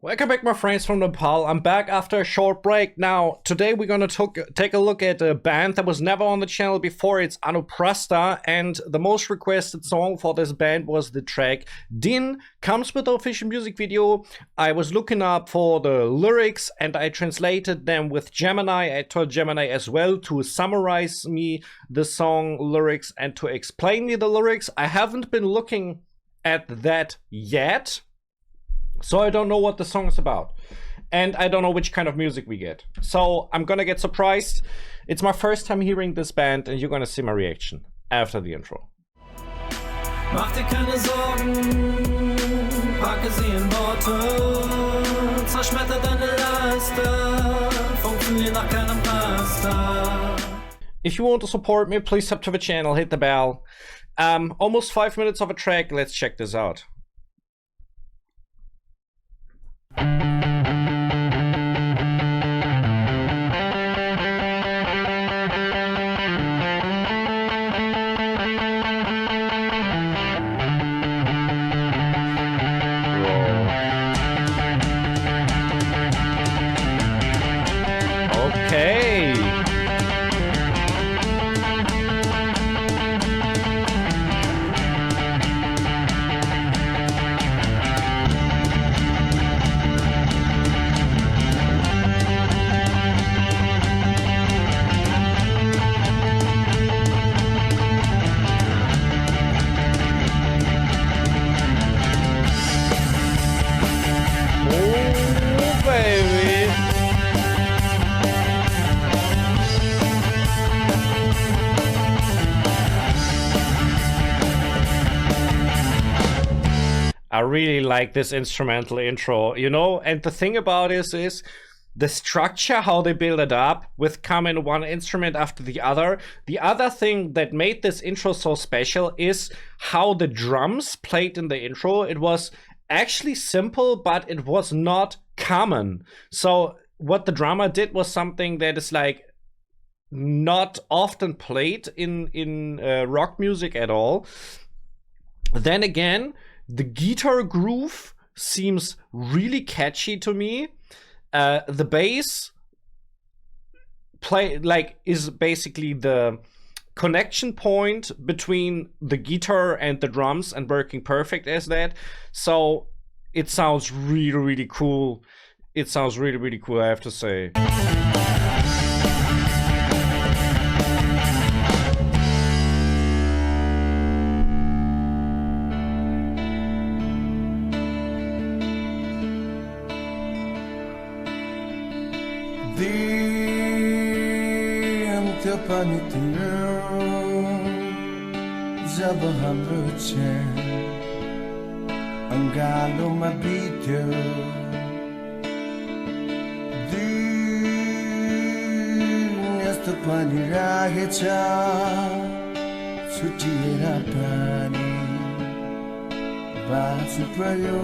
Welcome back, my friends from Nepal. I'm back after a short break. Now, today we're gonna take a look at a band that was never on the channel before. It's Anuprastha, and the most requested song for this band was the track Din. Comes with the official music video. I was looking up for the lyrics and I translated them with Gemini. I told Gemini as well to summarize me the song lyrics and to explain me the lyrics. I haven't been looking at that yet, so I don't know what the song is about. And I don't know which kind of music we get. So I'm gonna get surprised. It's my first time hearing this band and you're gonna see my reaction after the intro. Mach dir keine Sorgen, packe sie in Worte, zerschmetter deine Laster, funktioniert nach keinem Raster. If you want to support me, please sub to the channel, hit the bell. Almost 5 minutes of a track, let's check this out. Okay. Oh, baby. I really like this instrumental intro, you know, and the thing about this is the structure, how they build it up with coming one instrument after the other. The other thing that made this intro so special is how the drums played in the intro. It was actually simple, but it was not common. So what the drummer did was something that is like not often played in rock music at all. Then again, the guitar groove seems really catchy to me. The bass is basically the connection point between the guitar and the drums and working perfect as that. So it sounds really, really cool. It sounds really, really cool, I have to say. पनि तिम्रो जब हाम्रो क्षण अङ्गालोमा बित्यो दिन यस्तो पनि रहेछ छुटिएर पनि बाँच्नु पर्यो.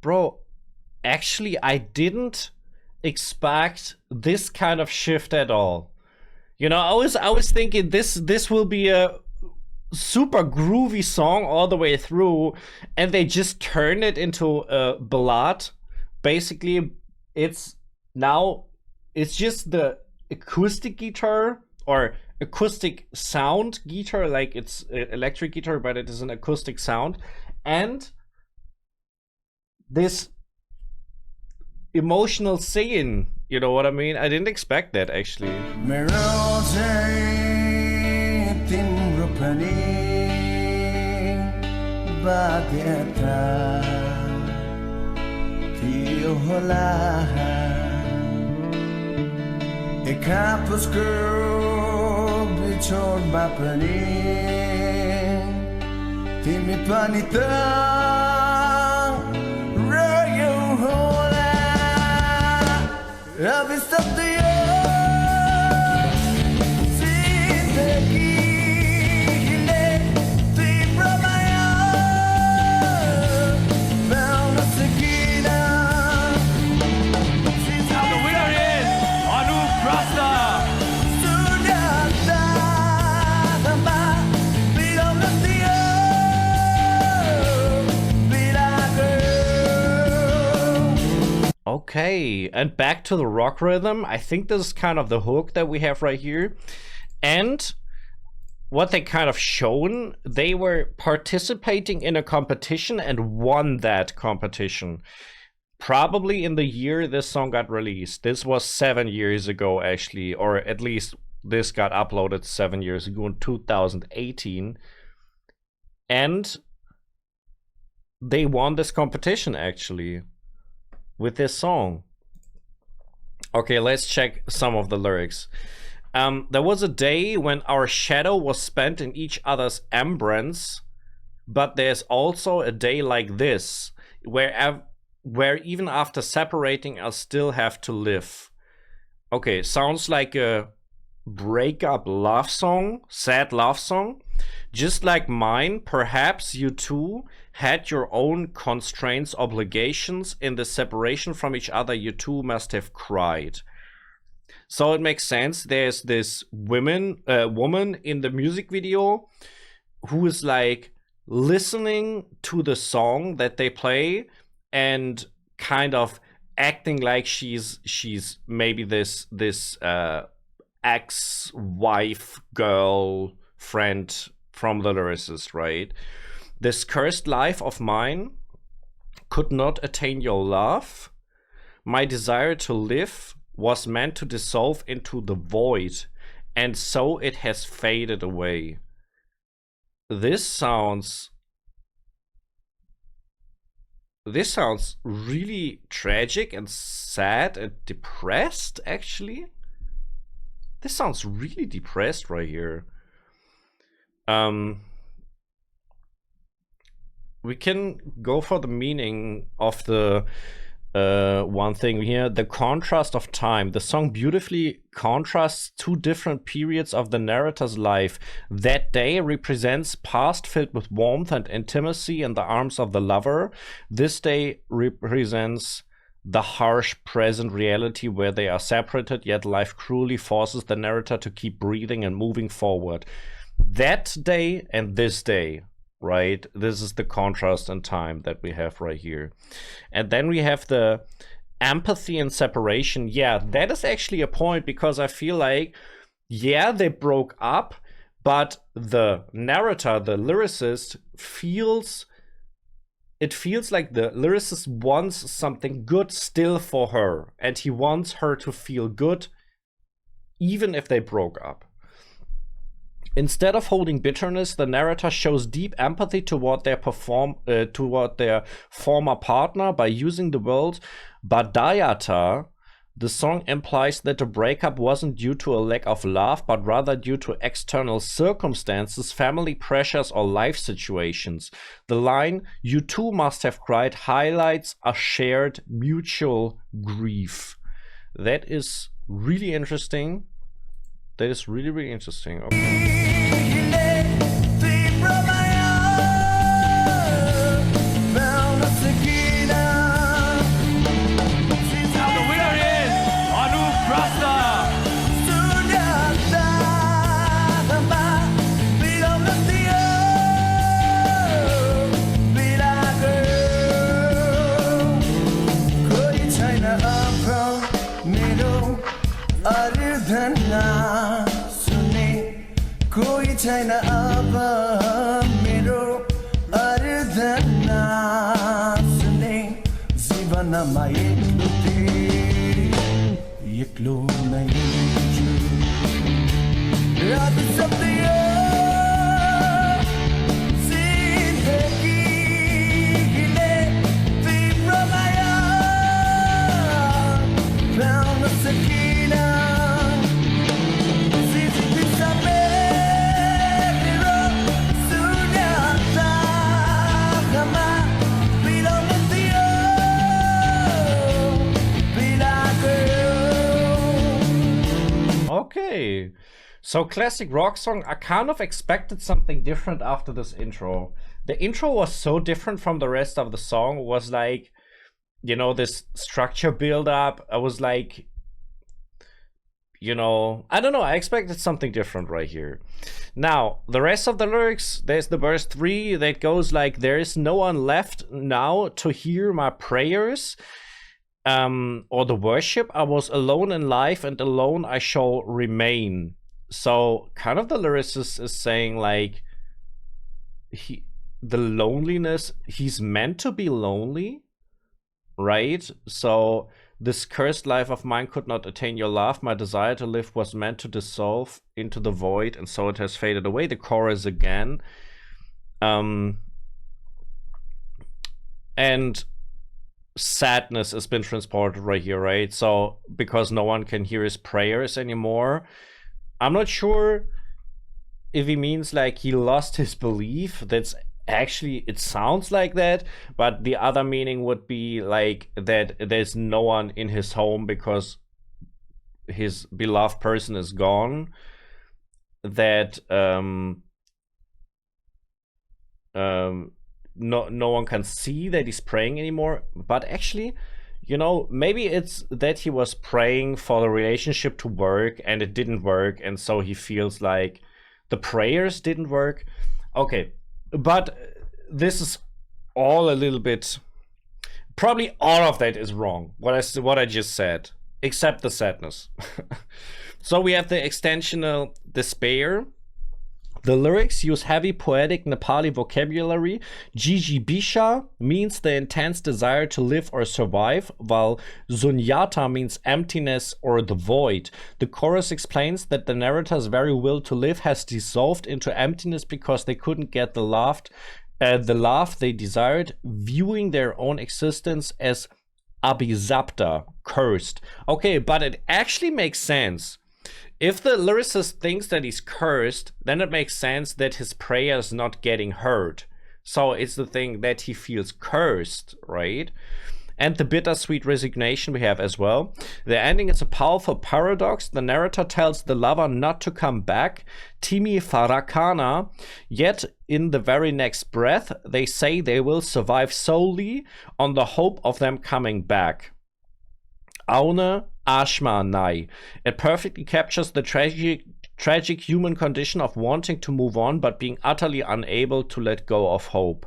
Bro, actually I didn't expect this kind of shift at all. You know, I was thinking this will be a super groovy song all the way through, and they just turned it into a ballad. Basically, it's just the acoustic guitar or acoustic sound guitar, like it's electric guitar, but it is an acoustic sound, and this emotional singing, you know what I mean? I didn't expect that actually. I've been stuck to you. The winner is Anuprastha. Okay, and back to the rock rhythm. I think this is kind of the hook that we have right here. And what they kind of shown, they were participating in a competition and won that competition. Probably in the year this song got released. This was 7 years ago, actually, or at least this got uploaded 7 years ago in 2018. And they won this competition, actually, with this song. Okay, let's check some of the lyrics. There was a day when our shadow was spent in each other's embrace, but there's also a day like this, where even after separating, I'll still have to live. Okay, sounds like a breakup love song, sad love song. Just like mine, perhaps you too had your own constraints, obligations. In the separation from each other, you too must have cried. So it makes sense. There's this woman in the music video who is like listening to the song that they play and kind of acting like she's maybe this ex-wife girl friend from the lyricist, right? This cursed life of mine could not attain your love. My desire to live was meant to dissolve into the void, and so it has faded away. This sounds really tragic and sad and depressed, actually. This sounds really depressed right here. We can go for the meaning of the one thing here, the contrast of time. The song beautifully contrasts two different periods of the narrator's life. That day represents past filled with warmth and intimacy in the arms of the lover. This day represents the harsh present reality where they are separated, yet life cruelly forces the narrator to keep breathing and moving forward. That day and this day, right? This is the contrast in time that we have right here. And then we have the empathy and separation. Yeah, that is actually a point, because I feel like, yeah, they broke up, but the narrator, the lyricist, feels like the lyricist wants something good still for her, and he wants her to feel good even if they broke up. Instead of holding bitterness, the narrator shows deep empathy toward their former partner by using the word Badayata. The song implies that the breakup wasn't due to a lack of love, but rather due to external circumstances, family pressures, or life situations. The line, "You too must have cried," highlights a shared mutual grief. That is really interesting. That is really, really interesting. Okay. Now the winner is Anuprastha. कोई छैन अब मेरो अर्धना सुने जीवनमा एक्लो नै छु रात सप्दियो जिन्दगीले तिम्रो माया पाउन सकिन Okay, so classic rock song. I kind of expected something different after this intro. The intro was so different from the rest of the song. It was like, you know, this structure build up. I was like, you know, I don't know. I expected something different right here. Now, the rest of the lyrics, there's the verse 3 that goes like, "There is no one left now to hear my prayers." or the worship. I was alone in life, and alone I shall remain. So kind of the lyricist is saying like the loneliness, he's meant to be lonely, right? So this cursed life of mine could not attain your love. My desire to live was meant to dissolve into the void, and so it has faded away. The chorus again. And sadness has been transported right here, right? So because no one can hear his prayers anymore. I'm not sure if he means like he lost his belief. That's actually, it sounds like that, but the other meaning would be like that there's no one in his home because his beloved person is gone. That no one can see that he's praying anymore. But actually, you know, maybe it's that he was praying for the relationship to work and it didn't work, and so he feels like the prayers didn't work. Okay, but this is all a little bit, probably all of that is wrong, what I just said, except the sadness. So we have the extensional despair. The lyrics use heavy poetic Nepali vocabulary. Jijibisha means the intense desire to live or survive, while Sunyata means emptiness or the void. The chorus explains that the narrator's very will to live has dissolved into emptiness because they couldn't get the laugh they desired, viewing their own existence as abhisapta, cursed. Okay, but it actually makes sense. If the lyricist thinks that he's cursed, then it makes sense that his prayer is not getting heard. So it's the thing that he feels cursed, right? And the bittersweet resignation we have as well. The ending is a powerful paradox. The narrator tells the lover not to come back, Timi Farakana, yet in the very next breath, they say they will survive solely on the hope of them coming back. Aune Ashma Nai. It perfectly captures the tragic human condition of wanting to move on but being utterly unable to let go of hope.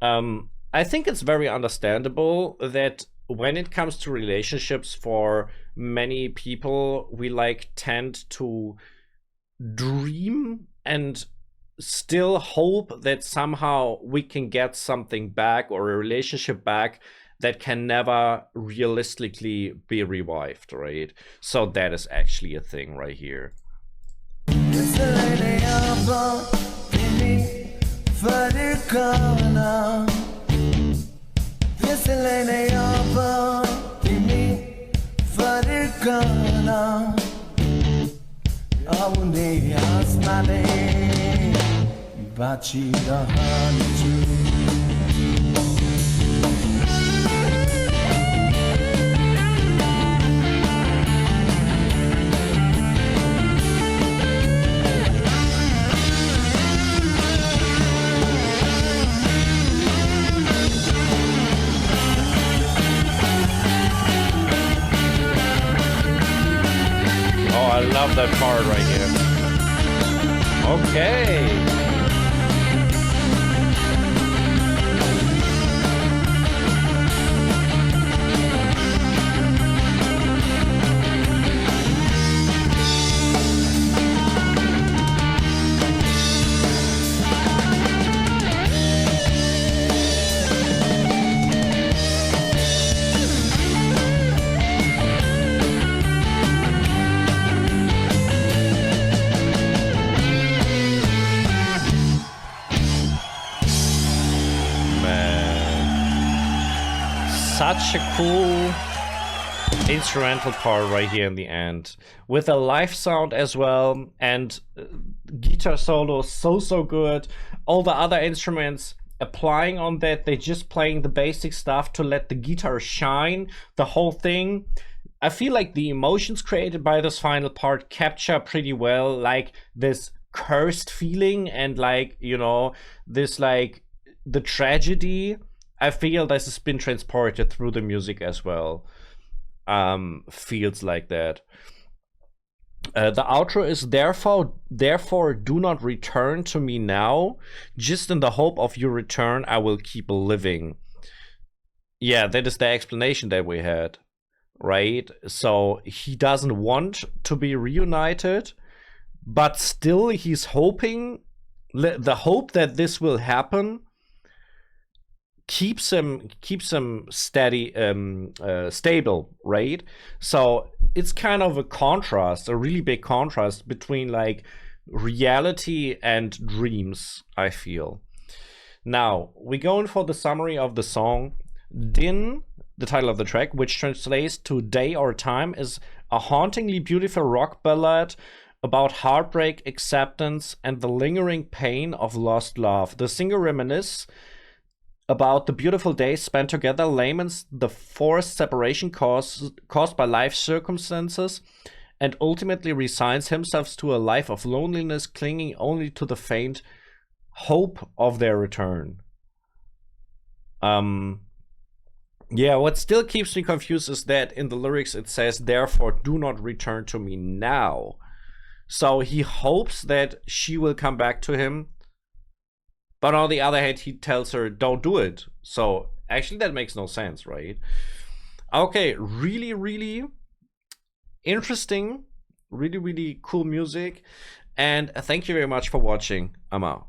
I think it's very understandable that when it comes to relationships, for many people, we like tend to dream and still hope that somehow we can get something back or a relationship back that can never realistically be revived, right? So that is actually a thing right here. I love that part right here. Okay. Such a cool instrumental part right here in the end, with a live sound as well, and guitar solo so good. All the other instruments applying on that, they're just playing the basic stuff to let the guitar shine. The whole thing, I feel like the emotions created by this final part capture pretty well, like this cursed feeling and like, you know, this like the tragedy. I feel this has been transported through the music as well. Feels like that. The outro is therefore do not return to me now. Just in the hope of your return, I will keep living. yeah, that is the explanation that we had, right? So he doesn't want to be reunited, but still he's hoping. The hope that this will happen keeps him steady, stable, right? So it's kind of a contrast, a really big contrast between like reality and dreams, I feel. Now we go in for the summary of the song. Din, the title of the track, which translates to day or time, is a hauntingly beautiful rock ballad about heartbreak, acceptance, and the lingering pain of lost love. The singer reminisces about the beautiful days spent together, laments the forced separation caused by life circumstances, and ultimately resigns himself to a life of loneliness, clinging only to the faint hope of their return. Yeah, what still keeps me confused is that in the lyrics it says, therefore do not return to me now. So he hopes that she will come back to him, but on the other hand, he tells her, don't do it. So actually that makes no sense, right? Okay, really, really interesting, really, really cool music. And thank you very much for watching. I'm out.